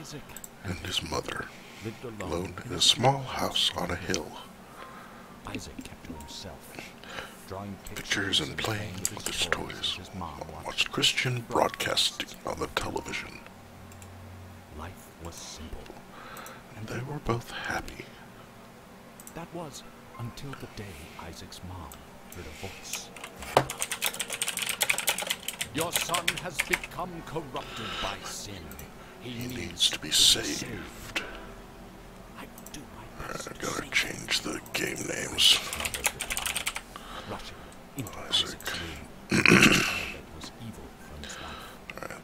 Isaac and his mother lived alone in a small house on a hill. Isaac kept to himself, drawing Pictures and playing with his toys. His mom Watched Christian broadcasting on the television. Life was simple, And they were both happy. That was until the day Isaac's mom heard a voice. Your son has become corrupted by sin. He needs to be saved. I will do my best. I gotta change the game names. Rushing into Isaac. Isaac's room, that was evil from his life. Alright.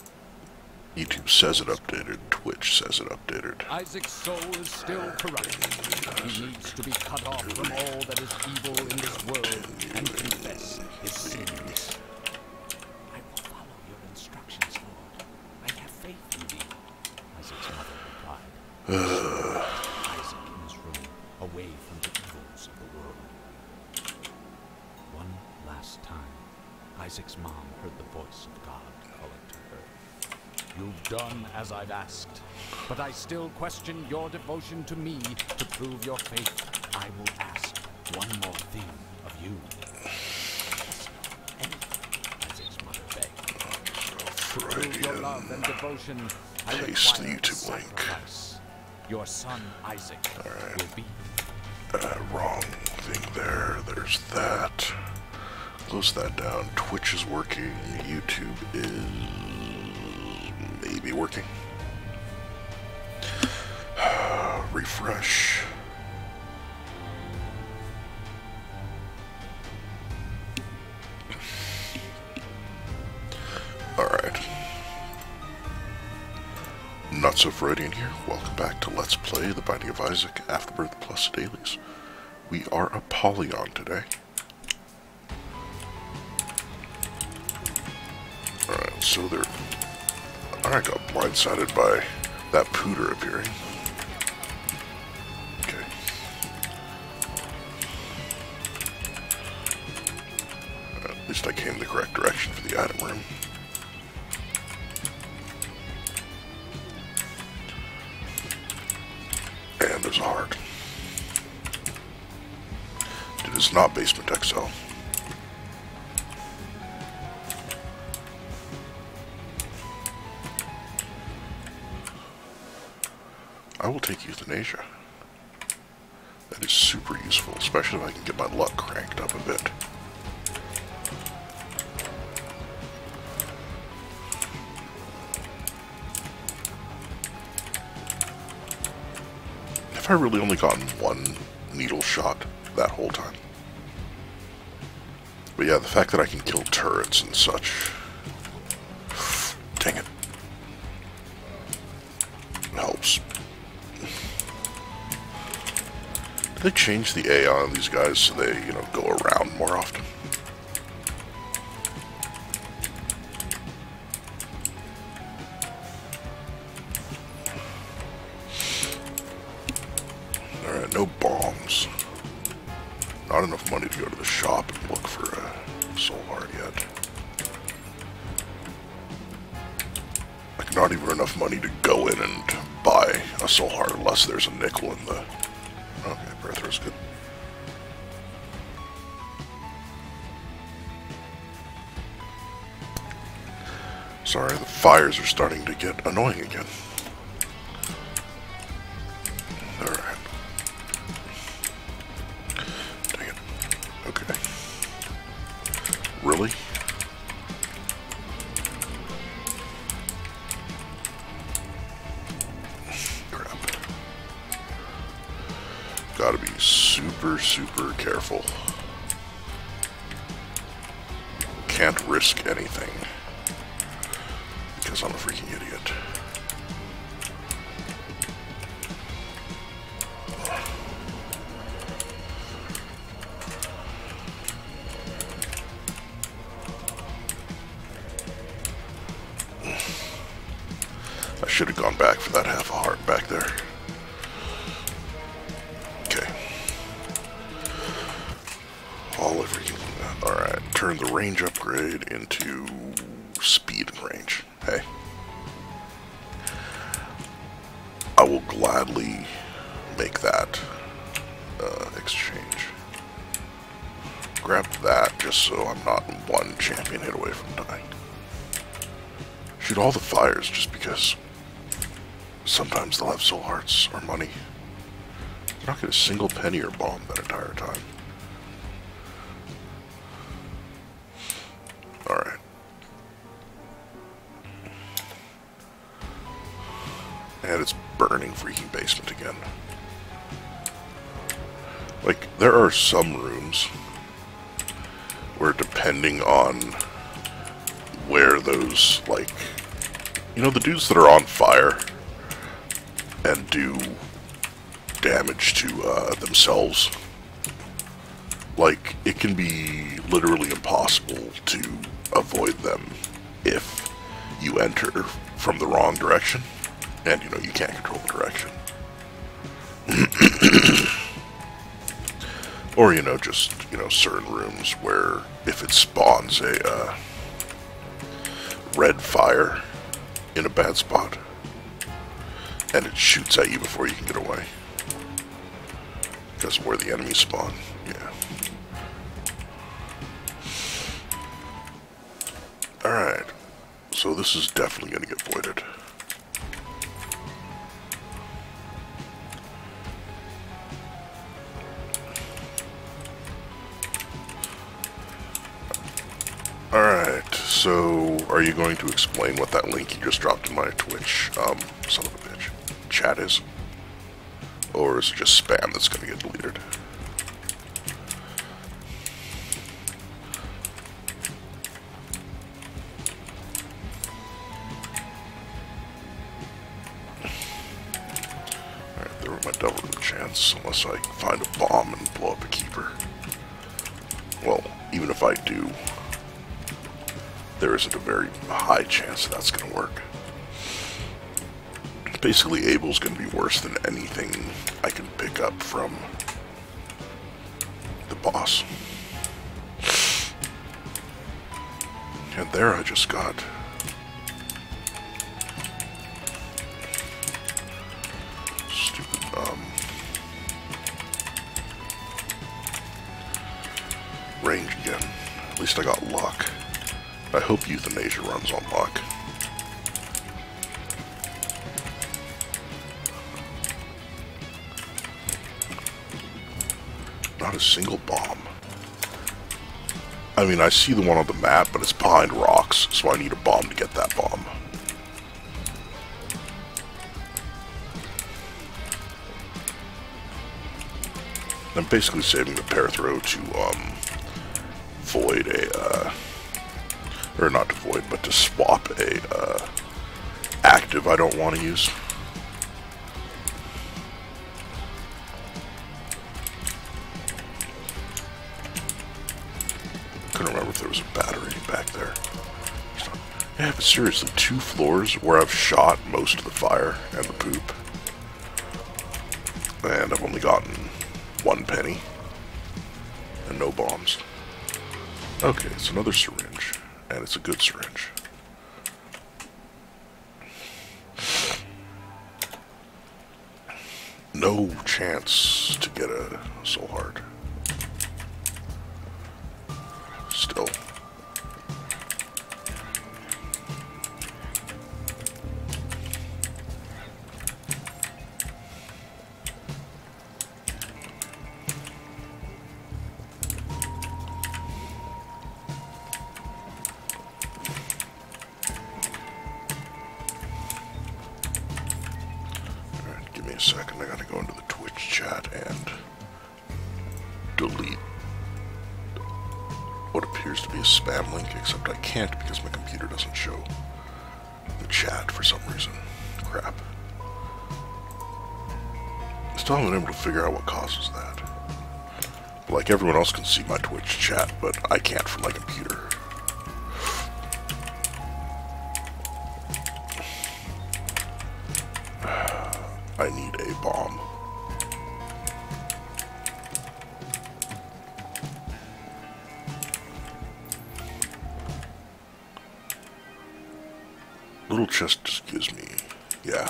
YouTube says it updated. Twitch says it updated. Isaac's soul is still corrupted. He needs to be cut off from all that is evil in this world and confess his sins. I will follow your instructions, Lord. I have faith in thee, Isaac's mother replied. Isaac in his room, away from the evils of the world. One last time, Isaac's mom heard the voice of God calling to her. You've done as I've asked, but I still question your devotion to me. To prove your faith, I will ask one more thing of you. Yes, anything, Isaac's mother begged. To prove your love and devotion, I Paste the require YouTube link. sacrifice. Your son Isaac will be. Wrong thing there. There's that. Close that down. Twitch is working. YouTube is maybe working. Refresh. Alright. NotSoFreudian here. Welcome back to Let's Play The Binding of Isaac Afterbirth Plus Dailies. We are Apollyon today. Alright, so there... I got blindsided by that pooter appearing. Okay. At least I came the correct direction for the item room. And there's a heart. It is not Basement XL. I will take euthanasia. That is super useful, especially if I can get my luck cranked up a bit. Have I really only gotten one needle shot that whole time? But yeah, the fact that I can kill turrets and such... Dang it. Helps. Did they change the AI on these guys so they, you know, go around more often? Alright, no bombs. Not enough money to go to the shop and look for a soul heart yet. Like, not even enough money to go in and buy a soul heart unless there's a nickel in the... Okay, breath was good. Sorry, the fires are starting to get annoying again. Alright. Dang it. Okay. Really? Crap. Gotta be super, super careful. Can't risk anything. Because I'm a freaking idiot. I should have gone back for that half a heart back there. Okay. All over you. Alright, turn the range upgrade into... speed and range. Hey. will gladly make that exchange. Grab that just so I'm not one champion hit away from dying. Shoot all the fires just because sometimes they'll have soul hearts or money. Did not get a single penny or bomb that entire time. Alright. And it's burning freaking basement again. Like, there are some rooms where depending on where those, like, you know, the dudes that are on fire and do damage to themselves, like, it can be literally impossible to avoid them if you enter from the wrong direction, and, you know, you can't control the direction. Or, you know, just, you know, certain rooms where if it spawns a red fire in a bad spot, and it shoots at you before you can get away. Because of where the enemies spawn, yeah. Alright, so this is definitely going to get voided. Alright, so are you going to explain what that link you just dropped in my Twitch, son of a bitch, chat is? Or is it just spam that's going to get deleted? Alright, there went my double the chance, unless I find a bomb and blow up a keeper. Well, even if I do, there isn't a very high chance that's going to work. Basically, Abel's going to be worse than anything I can pick up from the boss. And there I just got stupid, range again. At least I got luck. I hope euthanasia runs on luck. Not a single bomb. I mean, I see the one on the map, but it's behind rocks, so I need a bomb to get that bomb. I'm basically saving the pair throw to, void a, or not to void, but to swap a, active I don't want to use. Couldn't remember if there was a battery back there. Yeah, but seriously, 2 floors where I've shot most of the fire and the poop. And I've only gotten 1 penny. And no bombs. Okay, it's another syringe. And it's a good syringe. No chance to get a soul heart. Still. Give me a second, I gotta go into the Twitch chat and delete what appears to be a spam link, except I can't because my computer doesn't show the chat for some reason. Crap. I still haven't been able to figure out what causes that. Like, everyone else can see my Twitch chat, but I can't from my computer. I need a bomb. Little chest just gives me, yeah.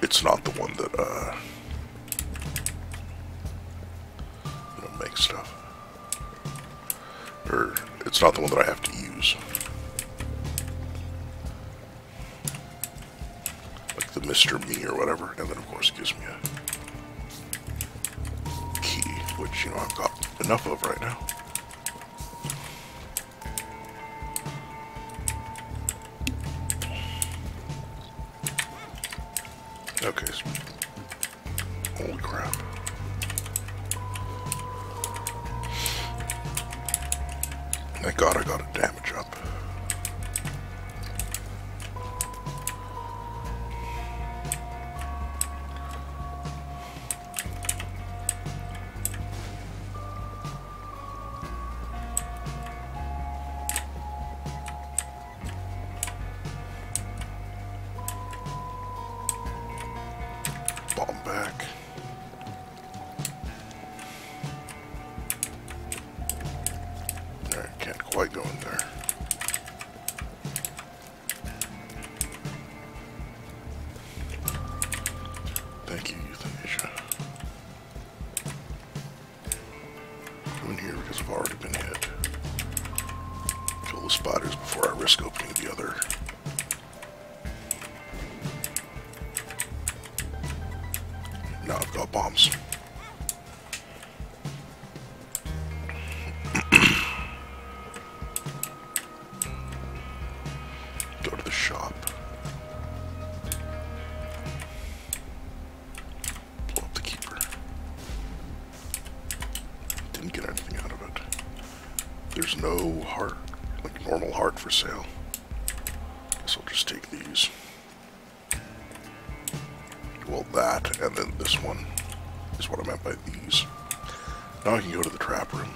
it's not the one that, makes stuff. Or, it's not the one that I have to use. Like the Mr. Me or whatever, and then of course it gives me a key, which, I've got enough of right now. Okay, so, holy crap. Thank God I got a damage up. Bomb back. Alright, can't quite go in there. Thank you, euthanasia. Go in here because I've already been hit. Kill the spiders before I risk opening the other. Now I've got bombs. Go to the shop. Blow up the keeper. Didn't get anything out of it. There's no heart, like normal heart for sale. Guess I'll just take these. Well, that, and then this one is what I meant by these. Now I can go to the trap room.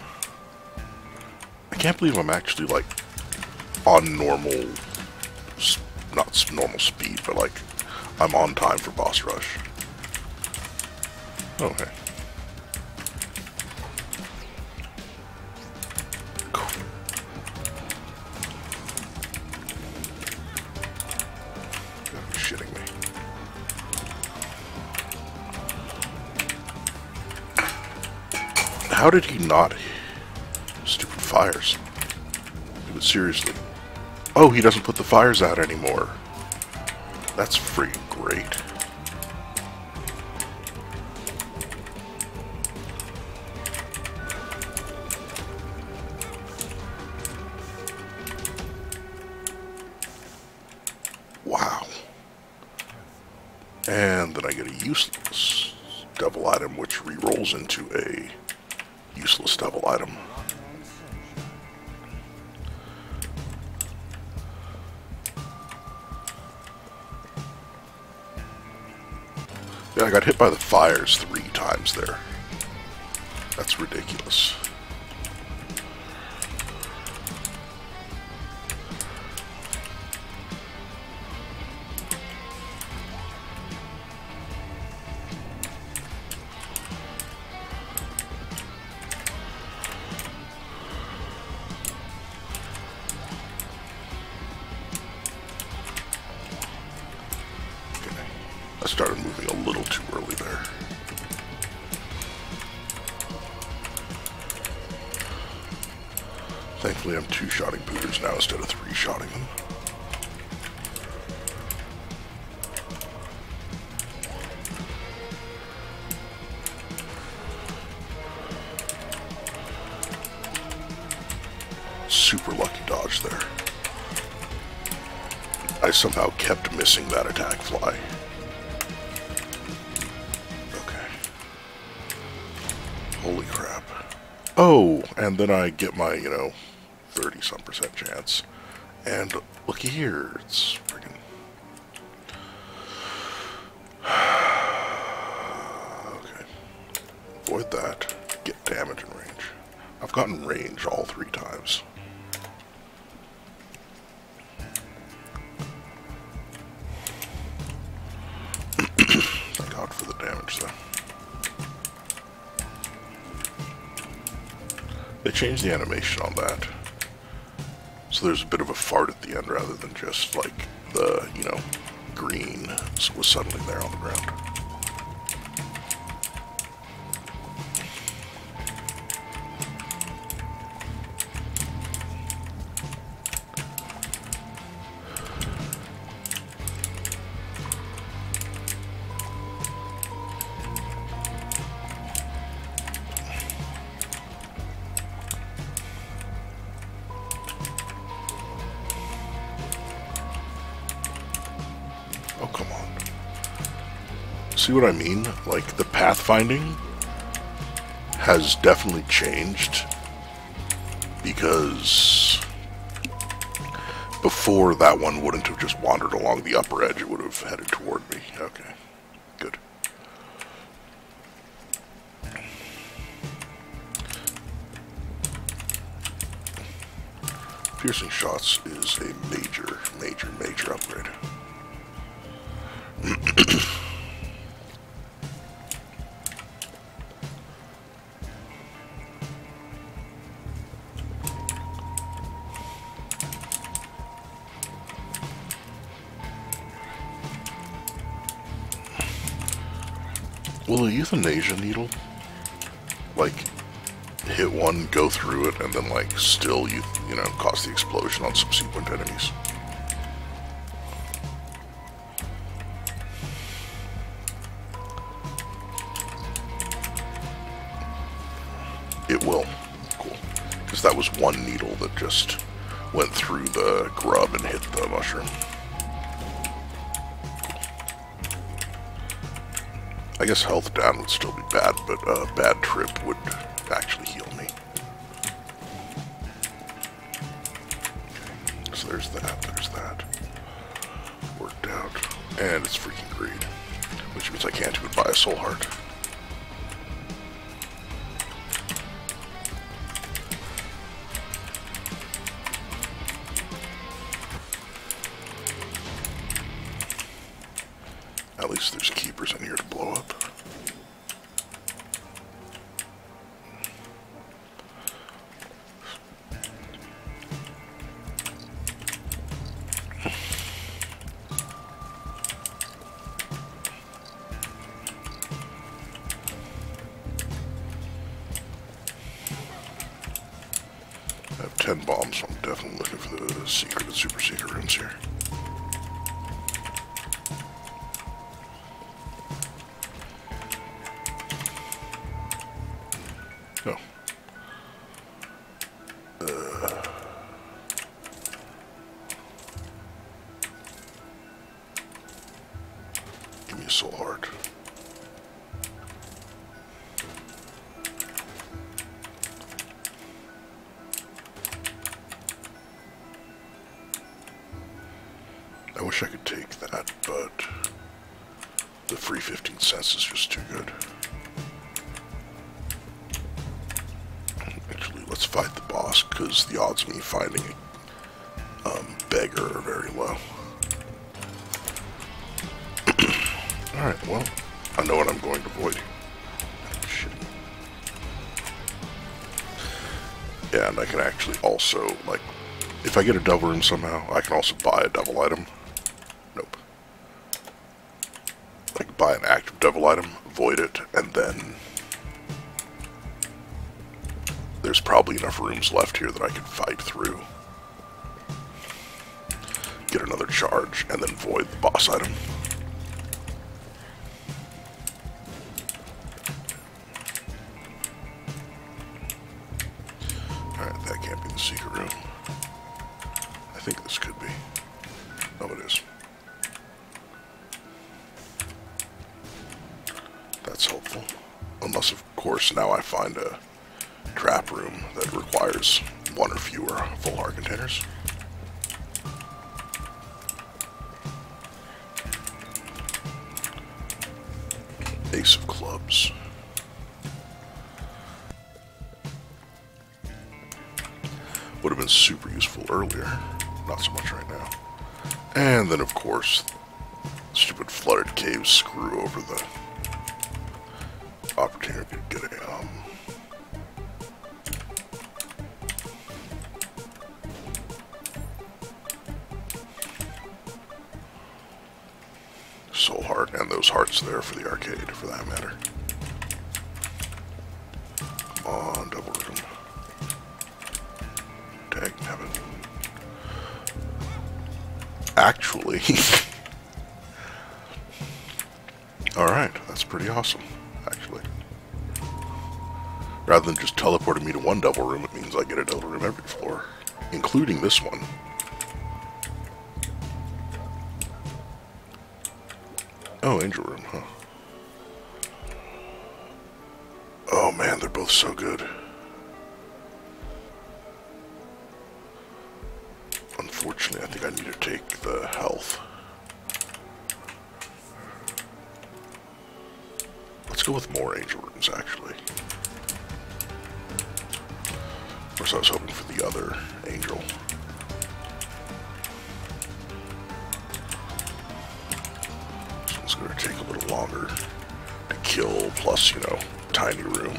I can't believe I'm actually, like, on normal, not normal speed, but, like, I'm on time for boss rush. Okay. Cool. You gotta be shitting me. How did he not? Stupid fires. But seriously. Oh, he doesn't put the fires out anymore. That's freaking great. Wow. And then I get a useless devil item, which re-rolls into a useless devil item. Yeah, I got hit by the fires 3 times there. That's ridiculous. I started moving a little too early there. Thankfully I'm 2-shotting booters now instead of 3-shotting them. Super lucky dodge there. I somehow kept missing that attack fly. Holy crap. Oh, and then I get my, 30-some% chance. And looky here, it's friggin'... Okay. Avoid that. Get damage in range. I've gotten range all 3 times. Thank God for the damage, though. They changed the animation on that. So there's a bit of a fart at the end rather than just like the, green was suddenly there on the ground. Oh, come on. See what I mean? Like, the pathfinding has definitely changed, because before, that one wouldn't have just wandered along the upper edge, it would have headed toward me. Okay, good. Piercing shots is a major, major, major upgrade. Will a euthanasia needle, like, hit one, go through it, and then, like, still, you know, cause the explosion on subsequent enemies? It will. Cool. Because that was one needle that just went through the grub and hit the mushroom. I guess health down would still be bad, but a bad trip would actually heal me. Okay. So there's that. Worked out. And it's freaking greed. Which means I can't even buy a soul heart. At least there's keepers in here to blow up. I have 10 bombs, so I'm definitely looking for the secret and super secret rooms here. No. Give me a soul heart. I wish I could take that, but the free 15 cents is just too good. Actually, let's fight the boss, because the odds of me finding a beggar are very low. Alright, well, I know what I'm going to avoid. Shit. Yeah, and I can actually also, like, if I get a devil room somehow, I can also buy a devil item. Nope. I can buy an active devil item, void it, and then there's probably enough rooms left here that I can fight through. Get another charge, and then void the boss item. Alright, that can't be the secret room. I think this could be. Oh, it is. That's helpful. Unless, of course, now I find a trap room that requires one or fewer full heart containers. Ace of clubs. Would have been super useful earlier, not so much right now. And then, of course, stupid flooded caves screw over the opportunity to get a soul heart, and those hearts there for the arcade, for that matter. Come on, double room. Dang nabbit. Actually, alright, that's pretty awesome, actually. Rather than just teleporting me to one double room, it means I get a double room every floor, including this one. Oh, angel room, huh? Oh man, they're both so good. Unfortunately, I think I need to take the health. Let's go with more angel rooms, actually. Of course, I was hoping for the other angel. This one's going to take a little longer to kill, plus, you know, tiny room.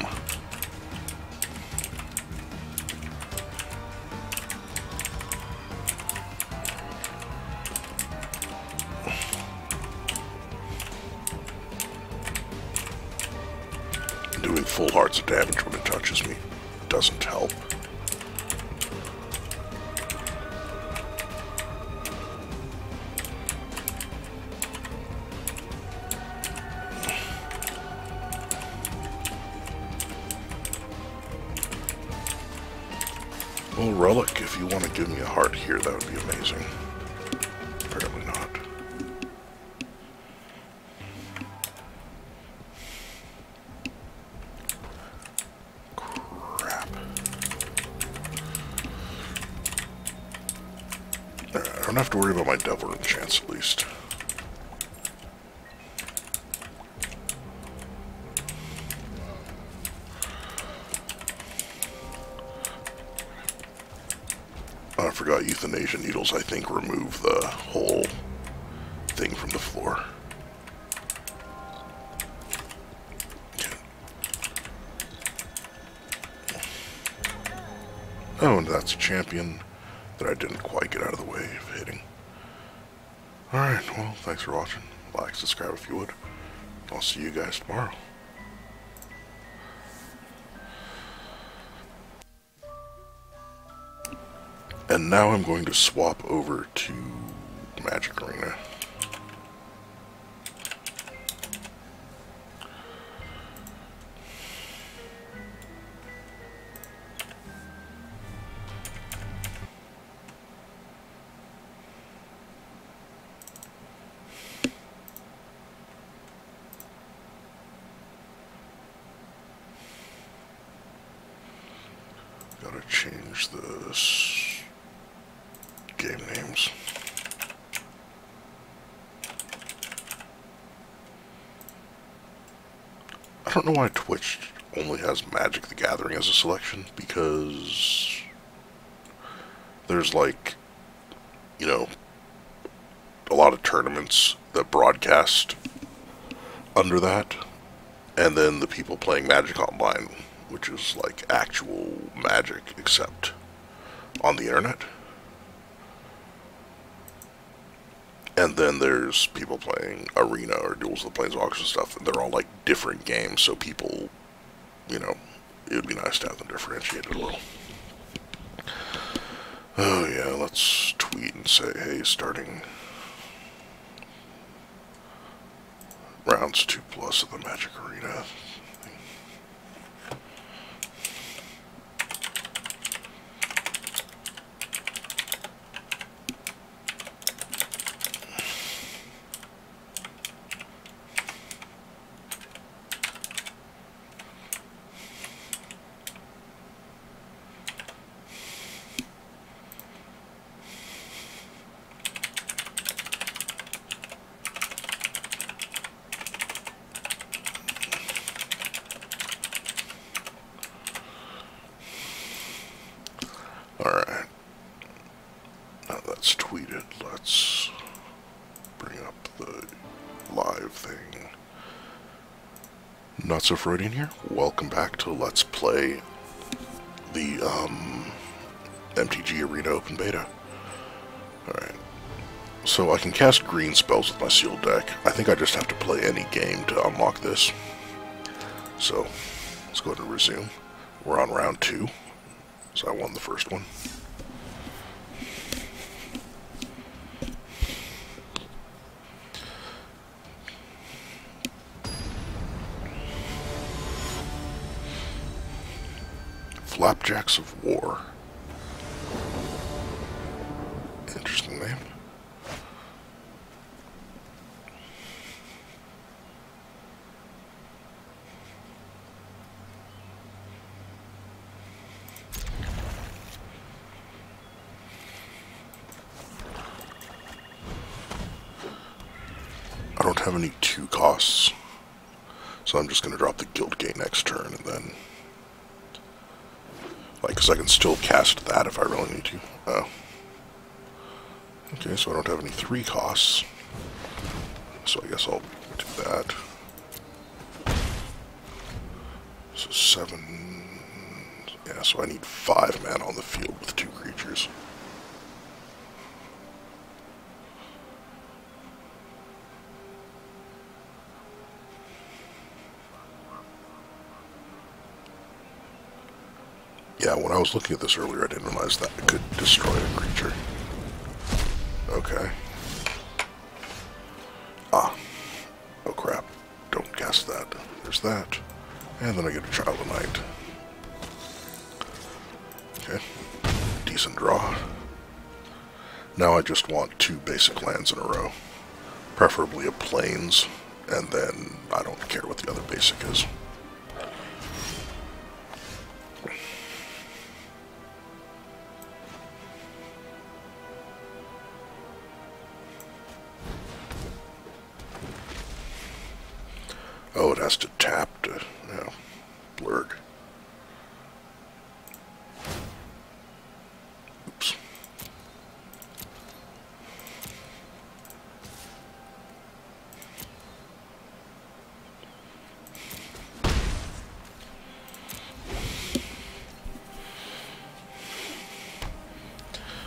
Doing full hearts of damage when it touches me doesn't help. Well, Relic, if you want to give me a heart here, that would be amazing. Apparently not. Crap. I don't have to worry about my devil room chance, at least. I forgot euthanasia needles, I think, remove the whole thing from the floor. Oh, and that's a champion that I didn't quite get out of the way of hitting. Alright, well, thanks for watching. Like, subscribe if you would. I'll see you guys tomorrow. And now I'm going to swap over to Magic Arena. Gotta change this. Game names. I don't know why Twitch only has Magic the Gathering as a selection, because there's like, you know, a lot of tournaments that broadcast under that, and then the people playing Magic Online, which is like actual Magic, except on the internet. And then there's people playing Arena or Duels of the Planeswalkers and stuff, and they're all like different games, so people, you know, it would be nice to have them differentiated a little. Oh yeah, let's tweet and say, hey, starting rounds 2+ of the Magic Arena. Alright. Now that's tweeted. Let's bring up the live thing. NotSoFreudian here. Welcome back to Let's Play the MTG Arena Open Beta. Alright. So I can cast green spells with my sealed deck. I think I just have to play any game to unlock this. So, let's go ahead and resume. We're on round 2, so I won the first one. Flapjacks of War. Interesting name. I don't have any 2 costs, so I'm just going to drop the Guild Gate next turn, and then, like, because I can still cast that if I really need to. Oh. Okay, so I don't have any 3 costs, so I guess I'll do that. So 7, yeah, so I need 5 mana on the field with 2 creatures. Yeah, when I was looking at this earlier, I didn't realize that it could destroy a creature. Okay. Ah. Oh crap. Don't cast that. There's that. And then I get a Child of Night. Okay. Decent draw. Now I just want 2 basic lands in a row. Preferably a Plains, and then I don't care what the other basic is. Oh, it has to tap to, you know, blurred. Oops.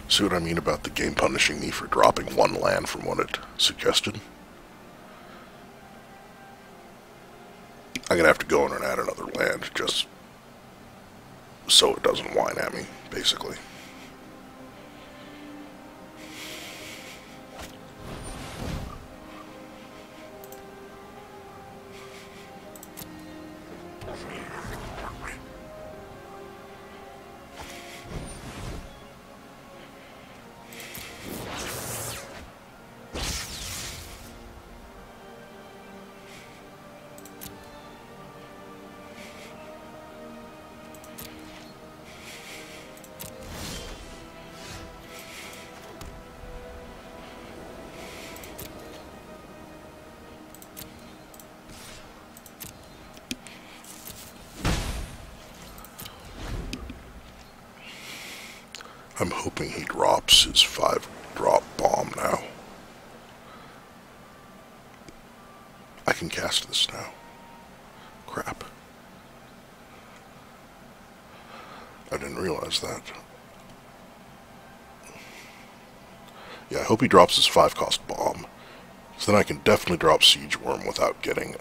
See what I mean about the game punishing me for dropping 1 land from what it suggested? I'm gonna have to go in and add another land just so it doesn't whine at me, basically. I'm hoping he drops his 5-drop bomb now. I can cast this now. Crap. I didn't realize that. Yeah, I hope he drops his 5-cost bomb. So then I can definitely drop Siege Worm without getting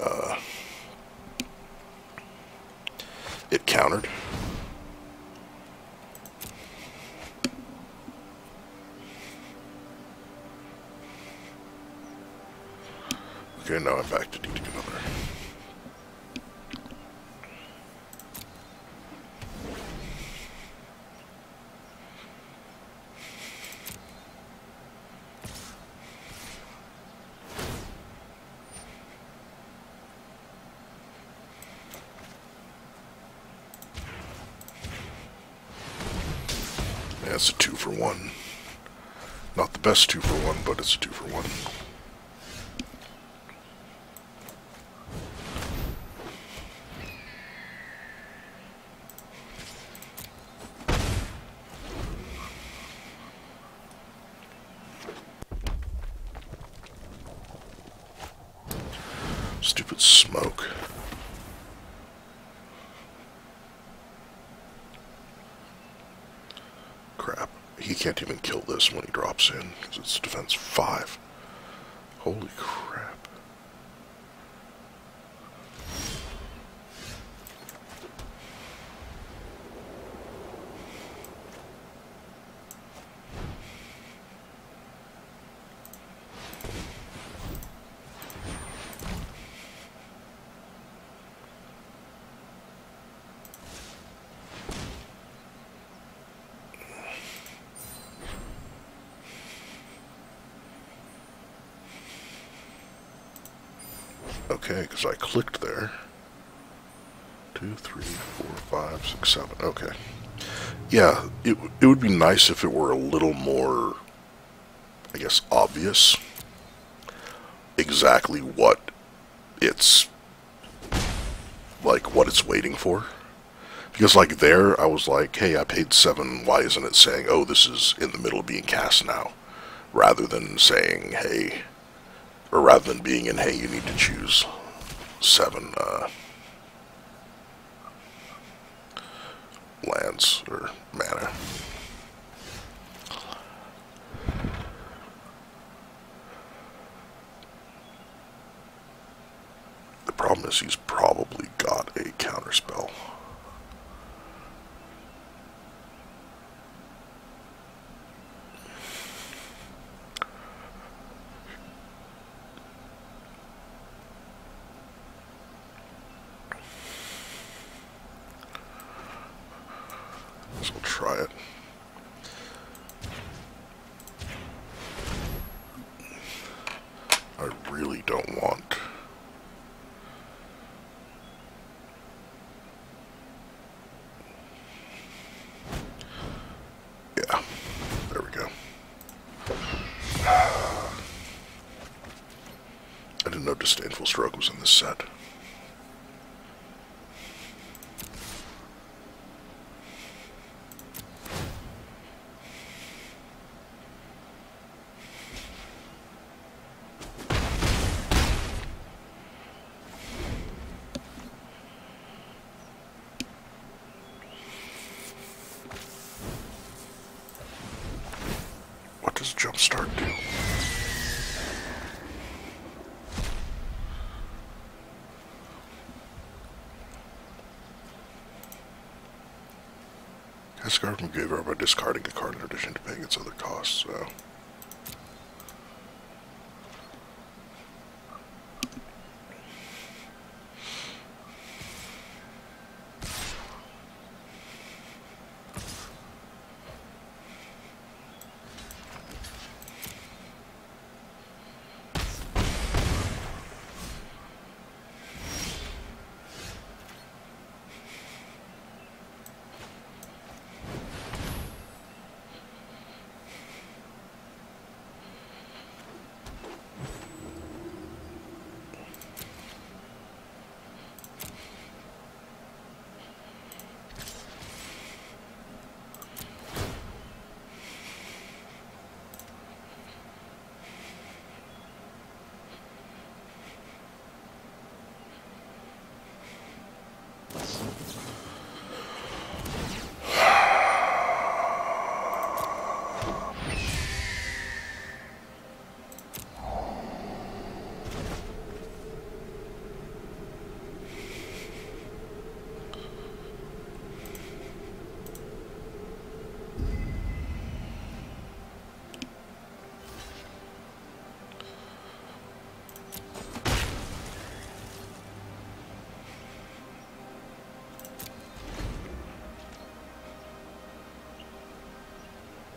it countered. Okay, now I'm back to needing another. Yeah, it's a 2-for-1. Not the best 2-for-1, but it's a 2-for-1. Stupid smoke. Crap. he can't even kill this when he drops in, because it's defense 5. Holy crap. Okay, because I clicked there. 2, 3, 4, 5, 6, 7. Okay. Yeah, it would be nice if it were a little more, I guess, obvious exactly what it's, like, what it's waiting for. Because, like, there, I was like, hey, I paid 7, why isn't it saying, oh, this is in the middle of being cast now? Rather than saying, hey, or rather than being in, hey, you need to choose 7, lands, or mana. The problem is he's probably got a counterspell. So we'll try it. I really don't want... Yeah, there we go. I didn't know Disdainful Stroke was in this set. What does Jumpstart do? Cast card from graveyard by discarding a card in addition to paying its other costs, so...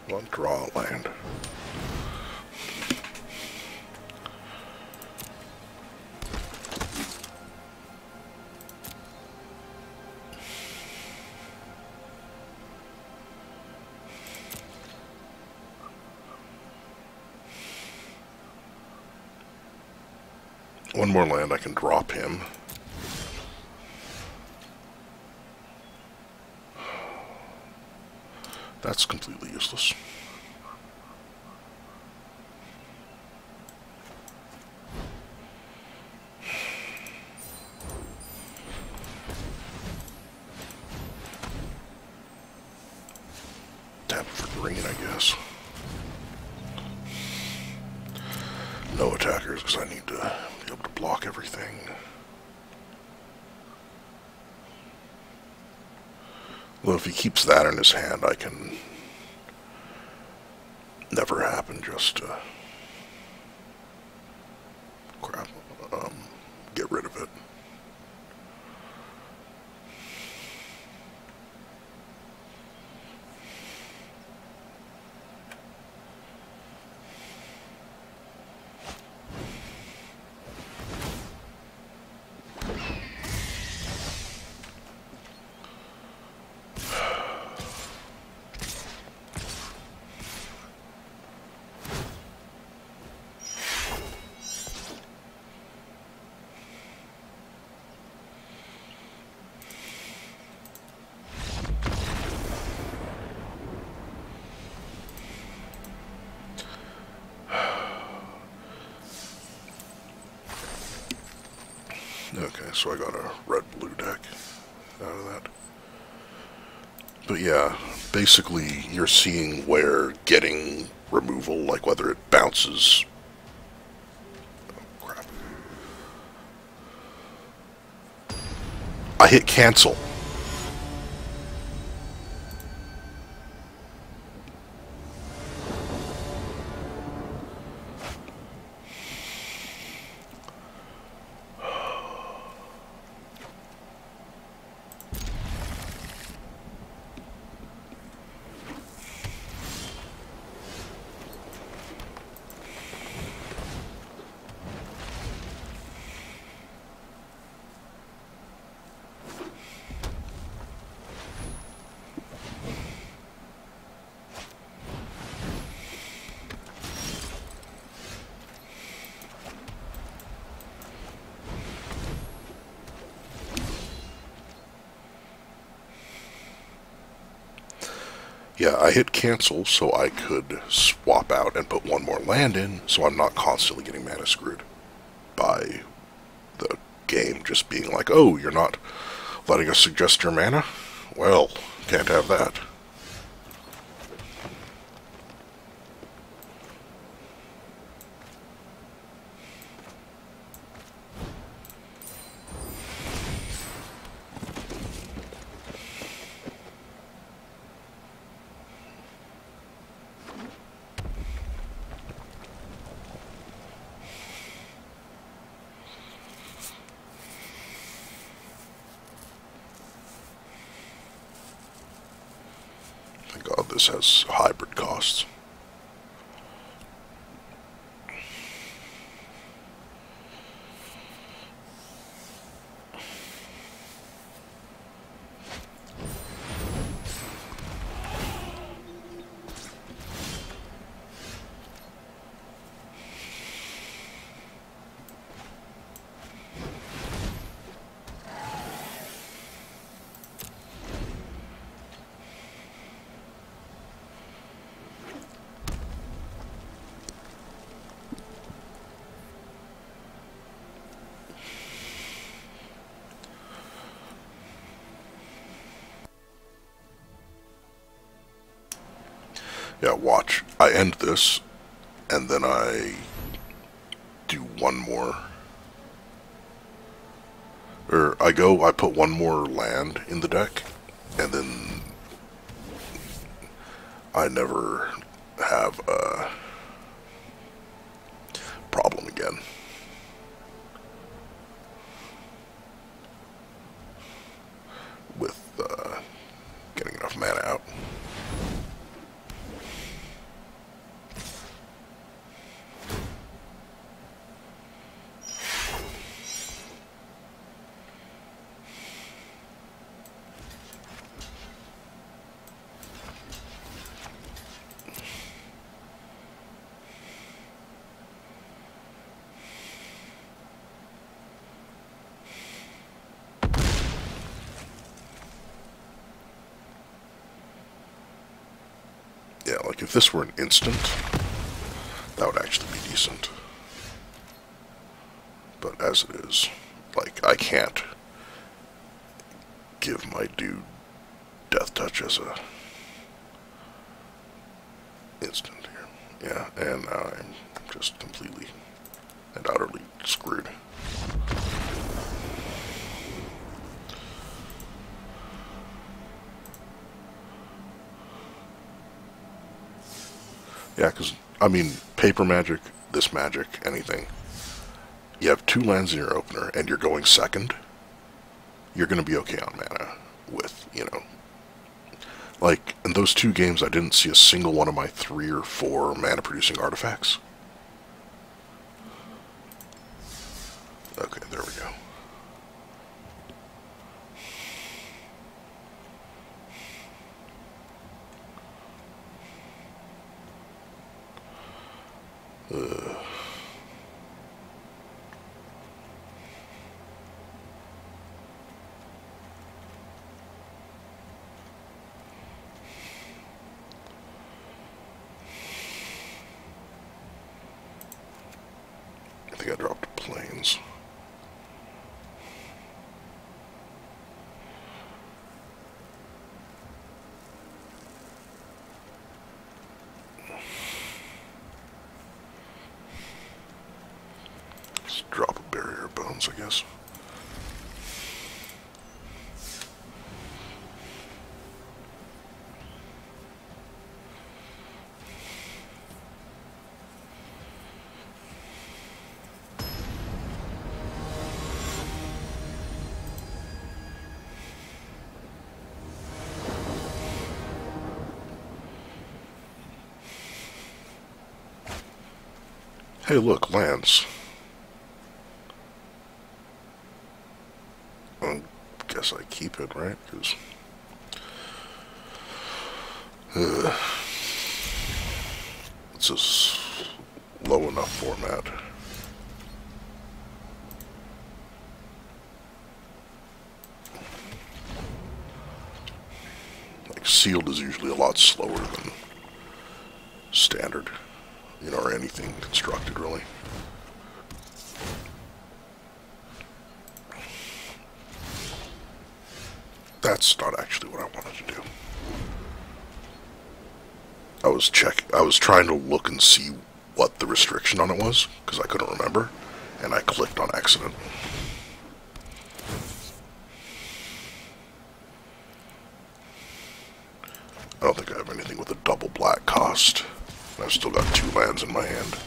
Well, draw a land. One more land, I can drop him. That's completely useless. Tap for green, I guess. No attackers, because I need to be able to block everything. Well, if he keeps that in his hand, I can... Never happen, just crap. Get rid of it. Okay, so I got a red-blue deck out of that. But yeah, basically you're seeing where getting removal, like whether it bounces... Oh, crap. I hit cancel. Yeah, I hit cancel so I could swap out and put one more land in, so I'm not constantly getting mana screwed by the game just being like, oh, you're not letting us suggest your mana? Well, can't have that. Thank God this has hybrid costs. Yeah, watch. I end this, and then I do one more. Or I put one more land in the deck, and then I never have a problem again. With getting enough mana out. Yeah, like if this were an instant, that would actually be decent. But as it is, like, I can't give my dude Death Touch as a instant here. Yeah, and now I'm just completely and utterly screwed. Yeah, because, I mean, paper magic, this magic, anything. You have 2 lands in your opener, and you're going second. You're going to be okay on mana with, you know. Like, in those 2 games, I didn't see a single one of my 3 or 4 mana-producing artifacts. Okay, there we go. I think I dropped planes. Just drop a barrier of bones, I guess. Hey, look, lands. I guess I keep it, right? Because it's a low enough format. Like, sealed is usually a lot slower than standard. You know, or anything constructed, really. That's not actually what I wanted to do. I was trying to look and see what the restriction on it was, because I couldn't remember, and I clicked on accident. I don't think I have anything with a double black cost. I've still got 2 lands in my hand.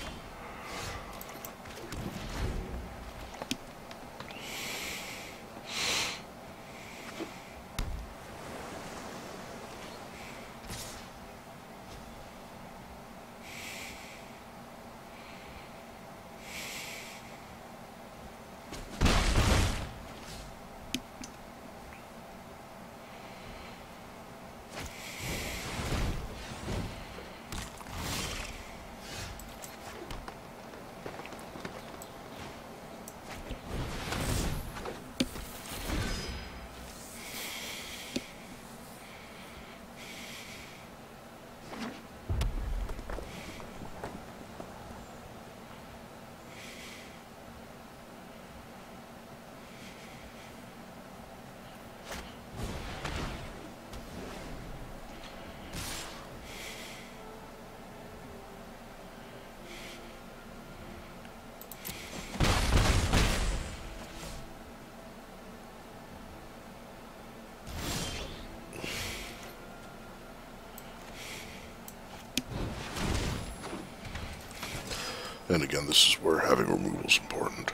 And again, this is where having removal is important.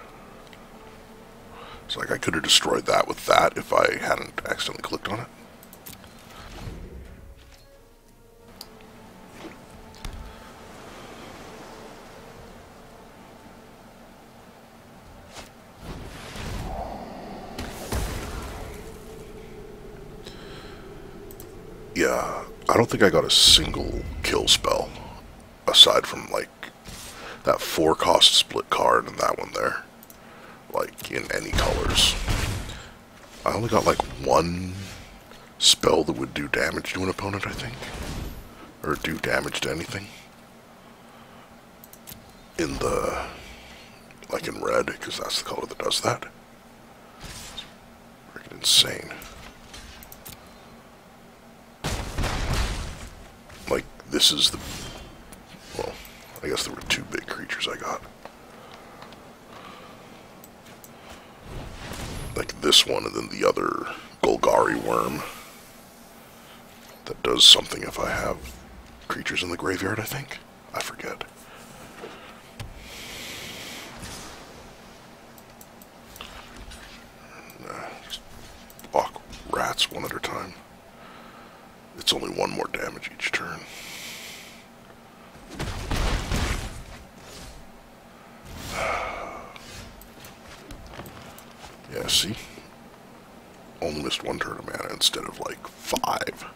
It's like I could have destroyed that with that if I hadn't accidentally clicked on it. Yeah, I don't think I got a single kill spell, aside from, like, that 4-cost split card and that one there. Like, in any colors. I only got, like, 1 spell that would do damage to an opponent, I think. Or do damage to anything. In the... like, in red, because that's the color that does that. It's freaking insane. Like, this is the... well, I guess there were 2 big creatures I got. this one and then the other Golgari worm. That does something if I have creatures in the graveyard, I think. I forget. Just block rats one at a time. It's only one more damage each turn. Yeah, see? Only missed one turn of mana instead of like 5.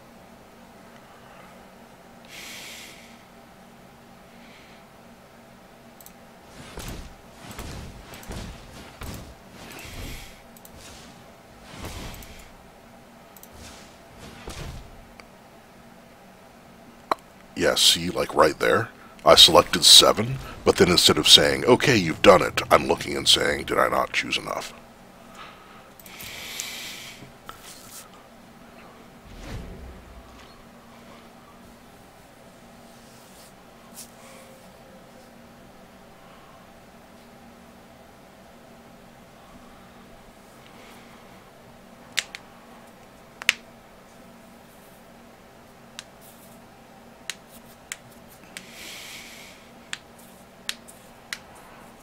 Yeah, see, like right there, I selected 7, but then instead of saying, okay, you've done it, I'm looking and saying, did I not choose enough?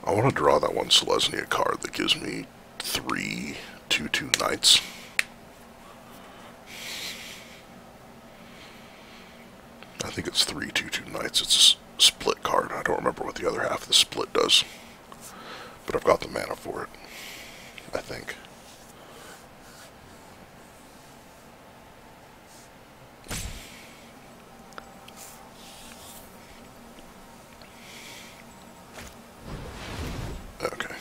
I want to draw that one Selesnya card that gives me 3 2/2 knights. I think it's 3 2/2 knights. It's a split card. I don't remember what the other half of the split does. But I've got the mana for it, I think. Okay.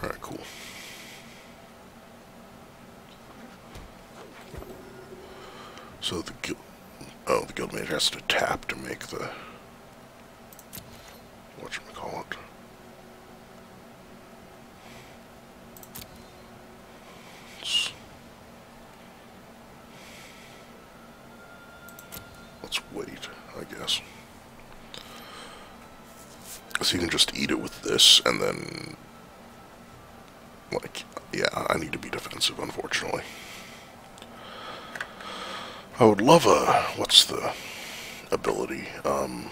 Alright, cool. So the guild mage has to tap to make the whatchamacallit. Let's wait, I guess. So you can just eat it with this, and then, like, yeah, I need to be defensive, unfortunately. I would love a, what's the ability? Oh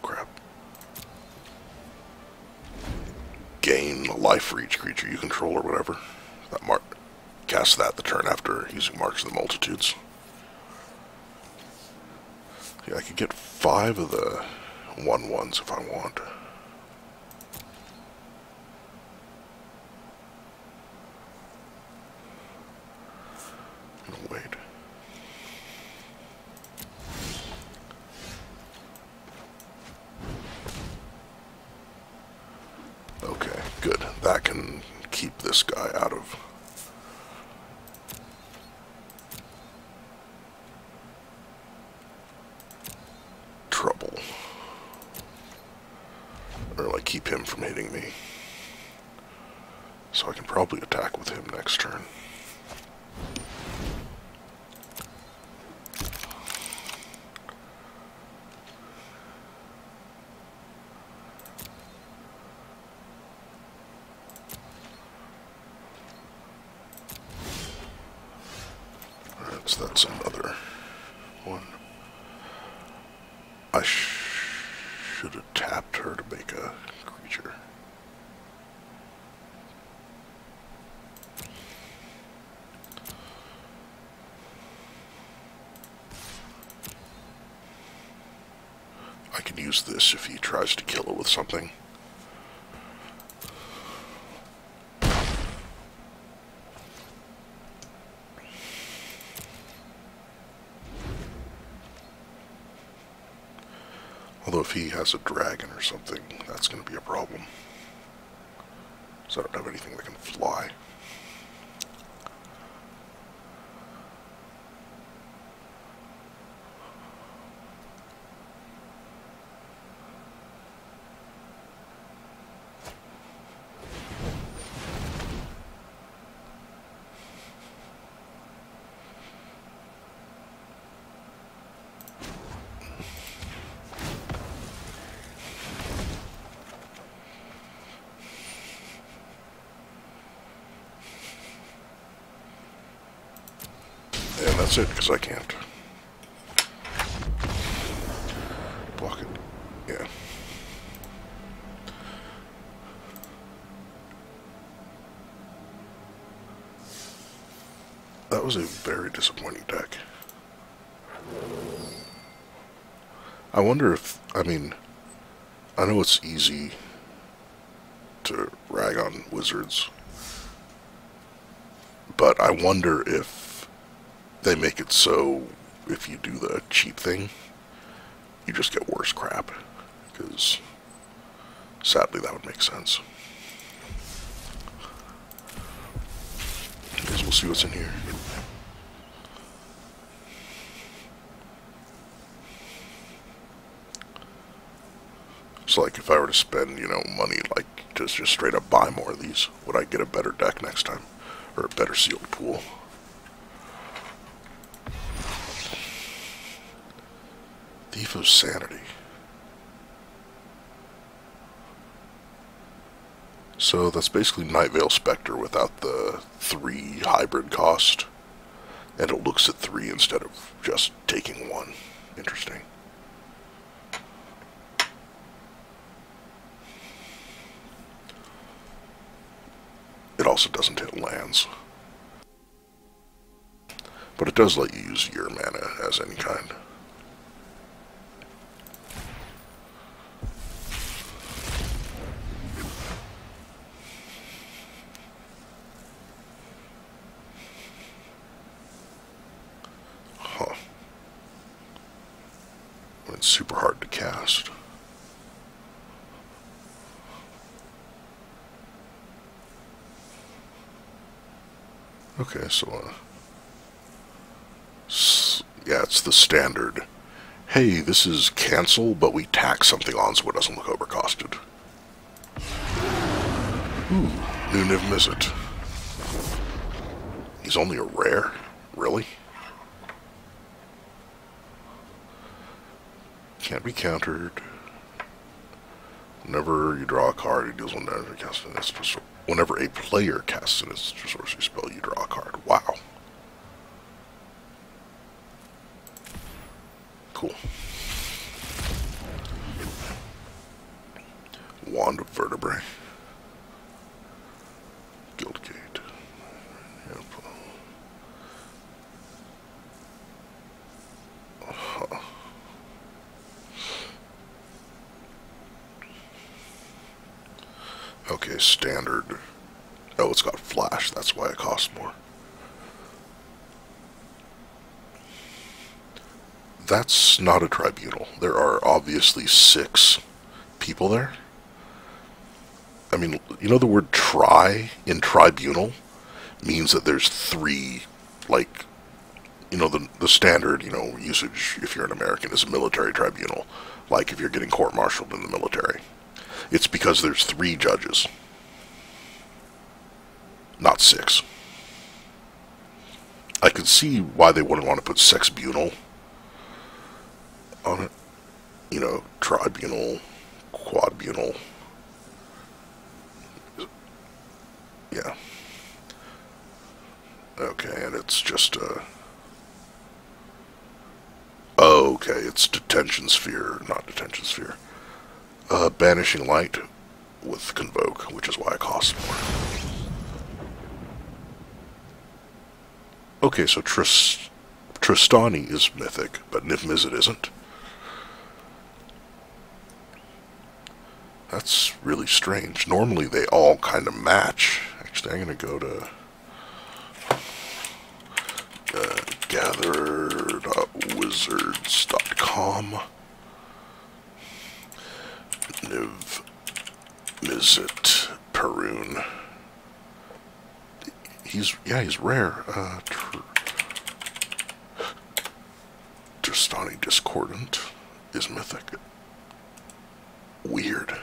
crap. Gain life for each creature you control or whatever. That cast that the turn after using Marks of the Multitudes. Yeah, I could get 5 of the 1/1s if I want. Wait. Okay, good. That can keep this guy out of trouble. Or, like, keep him from hitting me. So I can probably attack with him next turn. So that's another one. I should have tapped her to make a creature. I can use this if he tries to kill it with something. Although if he has a dragon or something, that's going to be a problem. So I don't have anything that can fly. that's it, because I can't. Block it. Yeah. That was a very disappointing deck. I wonder if, I mean, I know it's easy to rag on wizards, but I wonder if they make it so if you do the cheap thing, you just get worse crap, because sadly that would make sense. Guess we'll see what's in here. So like if I were to spend, you know, money like just straight up buy more of these, would I get a better deck next time? Or a better sealed pool? Thief of Sanity. So that's basically Night Veil Spectre without the 3 hybrid cost. And it looks at 3 instead of just taking 1. Interesting. It also doesn't hit lands. But it does let you use your mana as any kind. Huh. It's super hard to cast. Okay, so, yeah, it's the standard. Hey, this is cancel, but we tack something on so it doesn't look overcosted. Ooh, new Niv Mizzet. He's only a rare? Really? Can't be countered. Whenever you draw a card, he deals 1 damage and casts an instant. Whenever a player casts an instant sorcery spell, you draw a card. Wow. Cool. Wand of Vertebrae. Guildgate. Yep. Huh. Okay, standard. Oh, it's got flash, that's why it costs more. That's not a tribunal. There are obviously 6 people there. I mean, you know the word tri in tribunal means that there's 3, like, you know, the standard, you know, usage if you're an American is a military tribunal. Like if you're getting court-martialed in the military. It's because there's 3 judges. Not 6. I could see why they wouldn't want to put sexbunal on it. You know, tribunal, quadbunal. Yeah. Okay, and it's just oh, okay, it's detention sphere, not detention sphere. Banishing light with convoke, which is why it costs more. Okay, so Tristani is mythic, but Niv Mizzet isn't. That's really strange. Normally they all kind of match. Actually, I'm going to go to gather.wizards.com. Niv Mizzet Perun. He's rare. Tristani Discordant is mythic. Weird.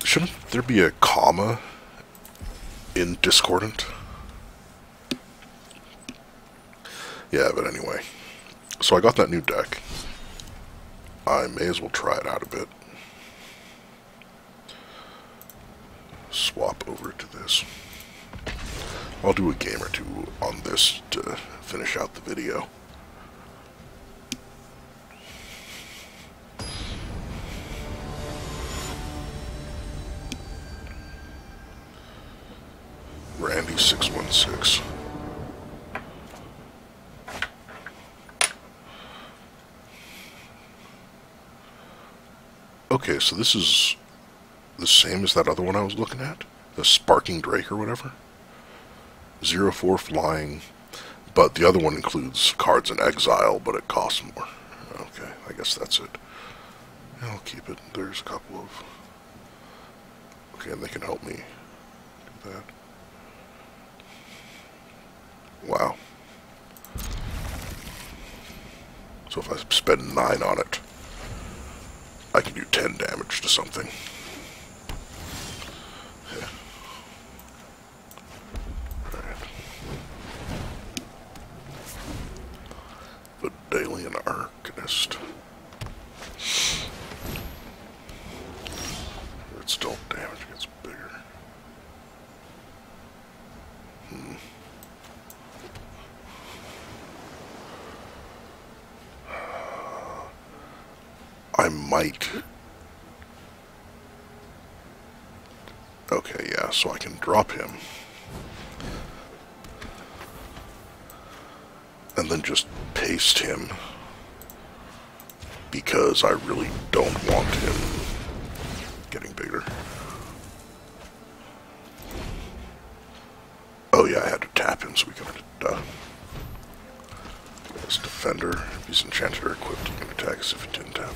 Shouldn't there be a comma in Discordant? Yeah, but anyway. So I got that new deck. I may as well try it out a bit. Swap over to this. I'll do a game or two on this to finish out the video. Randy 616. Okay, so this is the same as that other one I was looking at? The Sparking Drake or whatever? 0-4 flying, but the other one includes cards in exile, but it costs more. Okay, I guess that's it. I'll keep it. There's a couple of... Okay, and they can help me do that. Wow. So if I spend 9 on it, I can do 10 damage to something. Yeah. Alright. Vidalian Arcanist. Its still damage gets bigger. I might... Okay, yeah, so I can drop him. And then just paste him. Because I really don't want him getting bigger. Oh yeah, I had to tap him so we could... This defender, if he's enchanted or equipped, he can attack as if he didn't tap.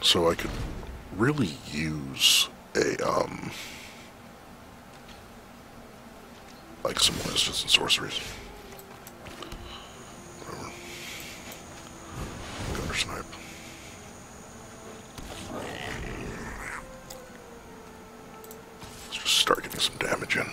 So I could really use a, like some resistance and sorceries. Whatever. Gunner snipe. Let's just start getting some damage in.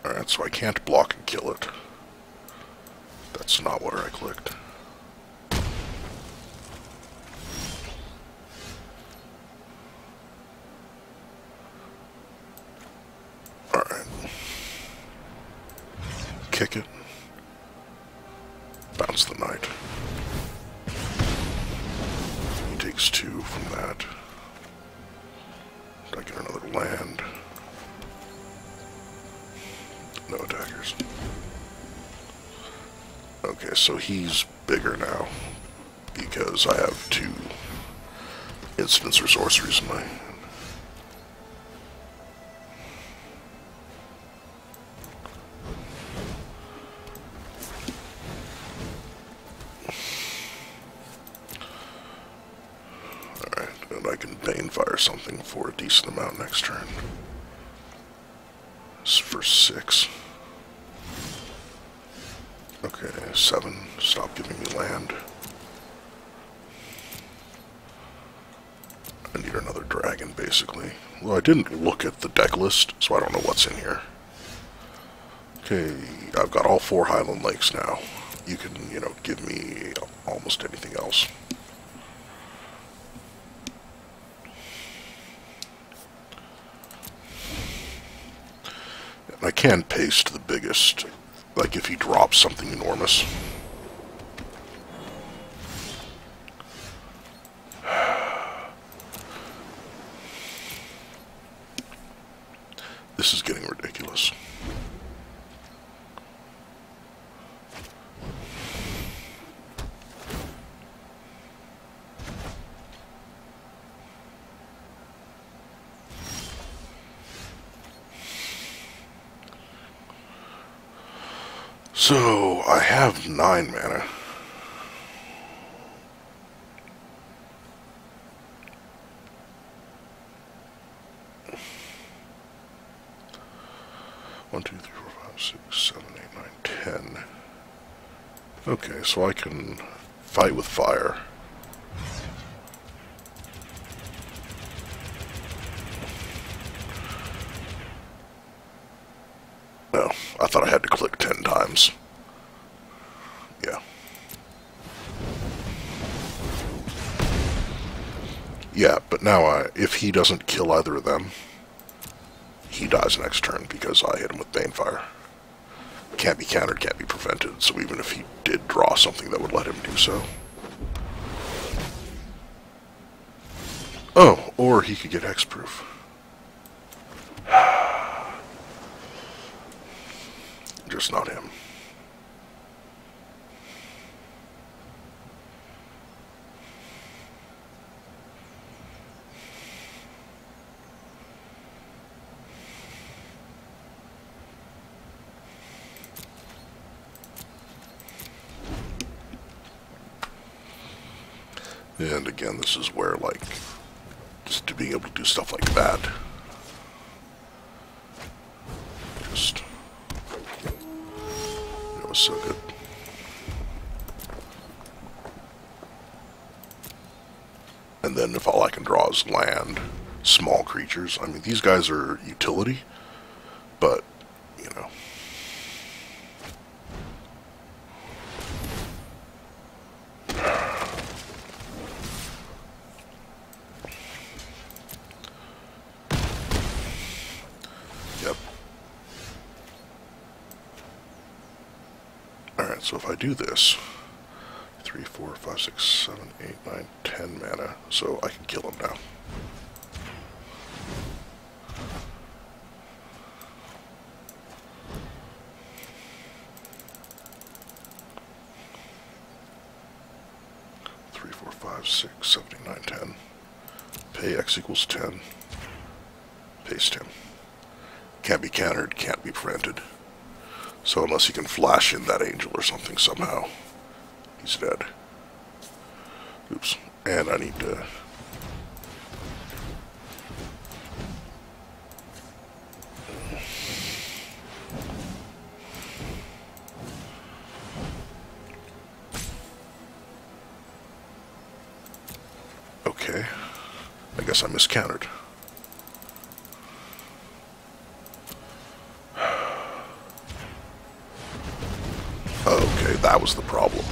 Alright, so I can't block and kill it. That's not where I clicked. Alright. Kick it. Bounce the knight. He takes 2 from that. I get another land. No attackers. Okay, so he's bigger now because I have 2 instants or sorceries in my hand. Alright, and I can Banefire something for a decent amount next turn. For 6. Okay, 7. Stop giving me land. I need another dragon, basically. Well, I didn't look at the deck list, so I don't know what's in here. Okay, I've got all 4 Highland Lakes now. You can, you know, give me almost anything else. I can paste the biggest, like if he drops something enormous. This is getting ridiculous. So, I have 9 mana. One, two, three, four, five. Okay, so I can fight with fire. No, I thought I had to click 10 times. Yeah. Yeah, but now if he doesn't kill either of them, he dies next turn because I hit him with Banefire. Can't be countered, can't be prevented, so even if he did draw something that would let him do so. Oh, or he could get Hexproof. Just not him. And again, this is where, like, just being able to do stuff like that. Just, it was so good. And then if all I can draw is land, small creatures, I mean, these guys are utility, but, you know. Alright, so if I do this, 3, 4, 5, 6, 7, 8, 9, 10 mana, so I can kill him now. Three, 4, 5, 6, 7, 8, 9, 10. Pay X equals 10. Paste him. Can't be countered, can't be prevented. So unless he can flash in that angel or something somehow, he's dead. Oops. And I need to... Okay. I guess I miscounted. Okay, that was the problem.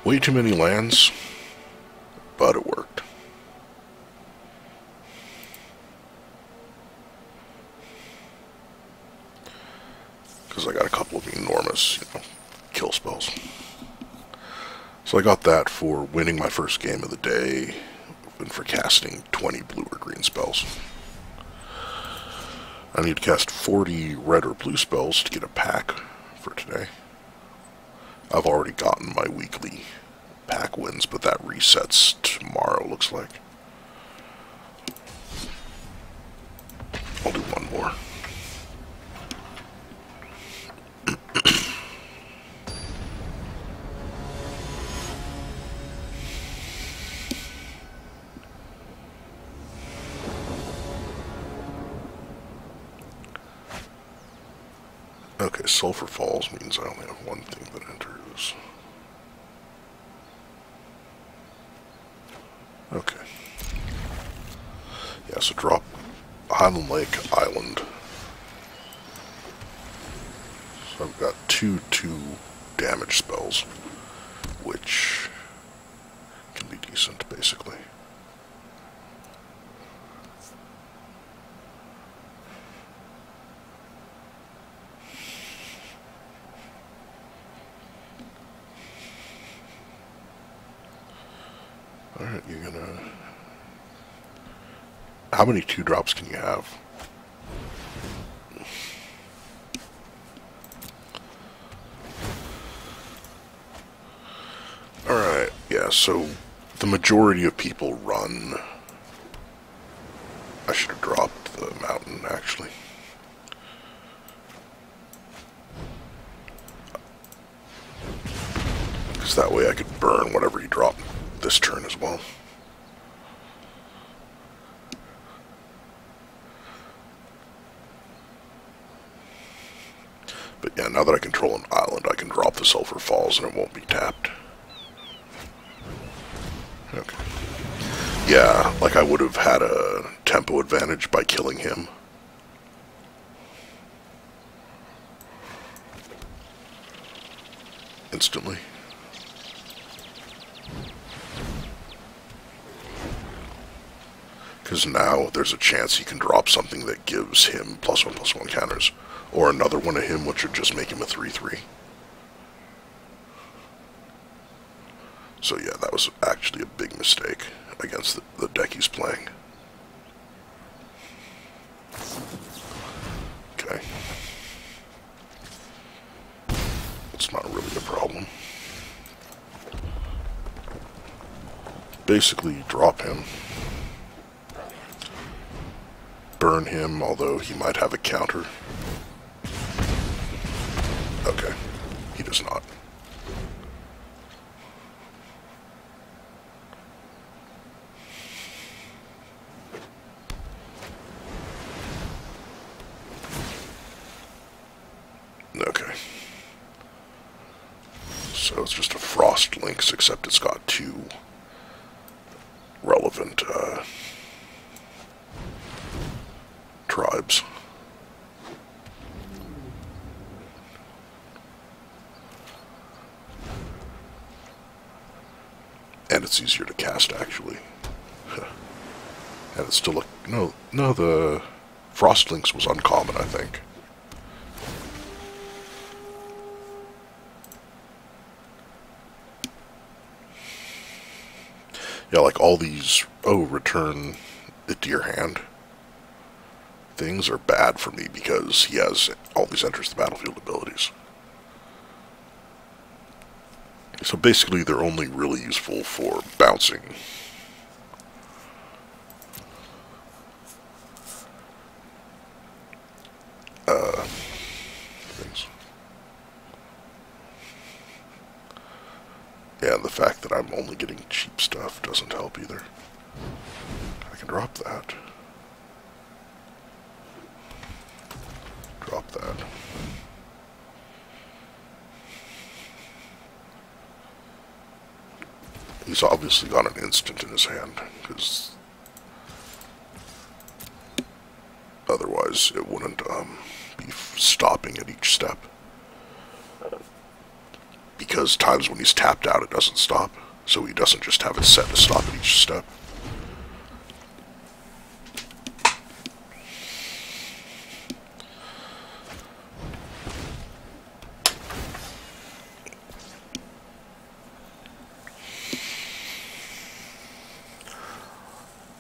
Way too many lands, but it worked. Because I got a couple of enormous, kill spells. So I got that for winning my first game of the day and for casting 20 blue or green spells. I need to cast 40 red or blue spells to get a pack for today. I've already gotten my weekly pack wins, but that resets tomorrow, looks like. I'll do one more. Okay, Sulphur Falls means I only have one thing that enters. Okay. Yeah, so drop Highland Lake Island. So I've got two damage spells, which can be decent, basically. Alright, you're gonna... How many 2-drops can you have? Alright, yeah, so the majority of people run... I should have dropped the mountain, actually. Because that way I could burn whatever he dropped this turn as well. But yeah, now that I control an island, I can drop the Sulphur Falls and it won't be tapped. Okay. Yeah, like I would have had a tempo advantage by killing him. Instantly. Because now there's a chance he can drop something that gives him +1/+1 counters. Or another one of him, which would just make him a 3/3. So yeah, that was actually a big mistake against the deck he's playing. Okay. It's not really a problem. Basically, drop him. Burn him, although he might have a counter. Okay, he does not. Okay. So it's just a Frost Lynx, except it's got 2 relevant tribes. And it's easier to cast, actually. And it's still a... No, the Frost Lynx was uncommon, I think. Yeah, like all these, return it to your hand things are bad for me because he has all these enters the battlefield abilities. So basically they're only really useful for bouncing. Things. Yeah, the fact that I'm only getting cheap stuff doesn't help either. I can drop that. Drop that. He's obviously got an instant in his hand, because otherwise it wouldn't be stopping at each step. Because times when he's tapped out, it doesn't stop. So he doesn't just have it set to stop at each step.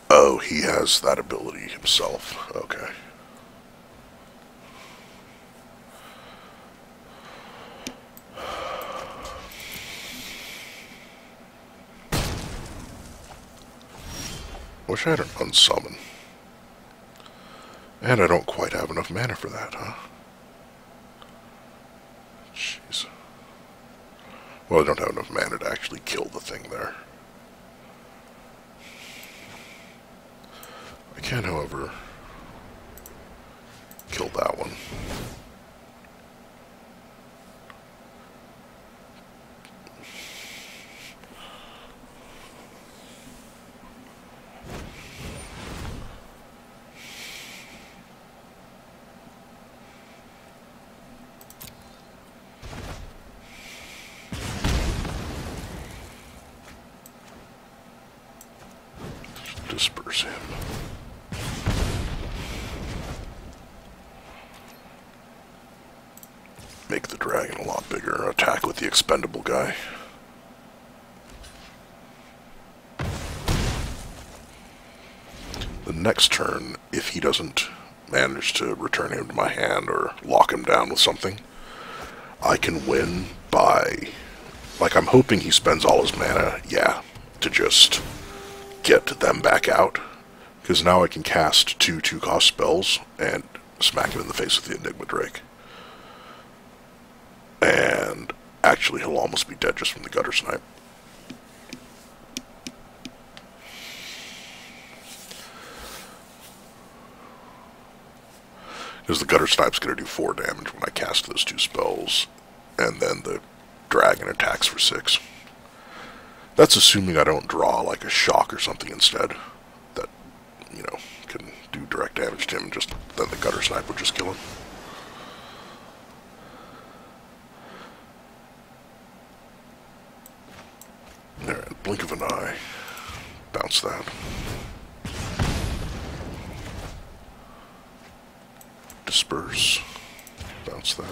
Oh, he has that ability himself. Okay. Wish I had an unsummon. And I don't quite have enough mana for that, huh? Jeez. Well, I don't have enough mana to actually kill the thing there. I can, however, kill that one. Disperse him. Make the dragon a lot bigger. Attack with the expendable guy. The next turn, if he doesn't manage to return him to my hand or lock him down with something, I can win by... Like, I'm hoping he spends all his mana, yeah, to just get them back out. Because now I can cast 2 2-cost spells and smack him in the face with the Enigma Drake. And actually, he'll almost be dead just from the gutter snipe. Because the Gutter Snipe's going to do 4 damage when I cast those 2 spells, and then the dragon attacks for 6. That's assuming I don't draw like a shock or something instead that, you know, can do direct damage to him, just then the Gutter Snipe would just kill him. Alright, blink of an eye. Bounce that. Disperse. Bounce that.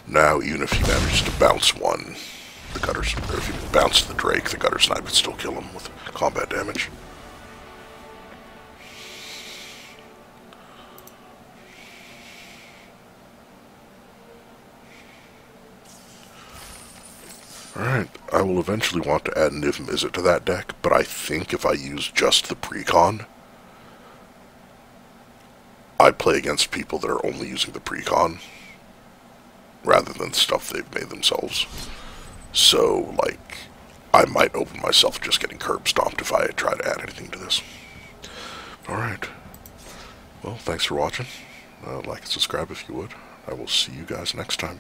Now, even if he manages to bounce one, the Gutters, or if he bounced the Drake, the Gutter Snipe could still kill him with combat damage. Alright, I will eventually want to add Niv Mizzet to that deck, but I think if I use just the Precon, I play against people that are only using the Precon, rather than stuff they've made themselves. So, like, I might open myself just getting curb stomped if I try to add anything to this. Alright. Well, thanks for watching. Like and subscribe if you would. I will see you guys next time.